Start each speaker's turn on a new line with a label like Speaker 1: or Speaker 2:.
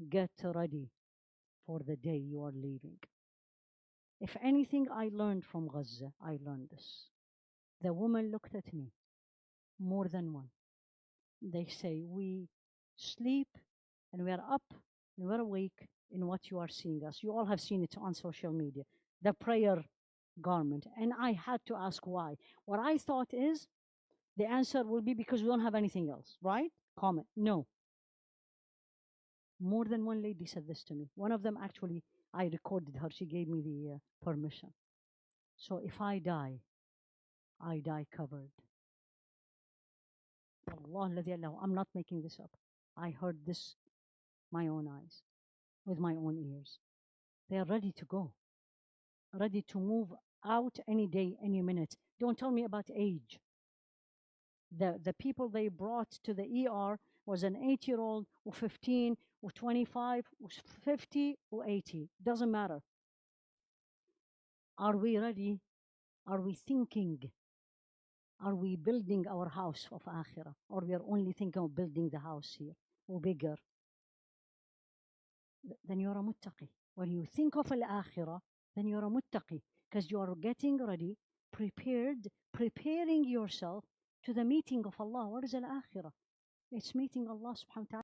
Speaker 1: get ready for the day you are leaving. If anything I learned from Gaza, I learned this. The woman looked at me, more than one. They say, we sleep and we are up and we're awake in what you are seeing us. You all have seen it on social media, the prayer garment. And I had to ask why. What I thought is the answer will be because we don't have anything else, right? Comment. No. More than one lady said this to me. One of them actually, I recorded her. She gave me the permission. So if I die covered. I'm not making this up. I heard this my own eyes, with my own ears. They are ready to go, ready to move out any day, any minute. Don't tell me about age. The people they brought to the ER was an 8-year-old or 15 or 25 or 50 or 80. Doesn't matter. Are we ready? Are we thinking? Are we building our house of akhirah? Or we are only thinking of building the house here or bigger? Then you're a muttaqi. When you think of al-akhirah, then you're a muttaqi because you are getting ready, prepared, preparing yourself to the meeting of Allah. What is al-akhirah? It's meeting Allah subhanahu wa ta'ala.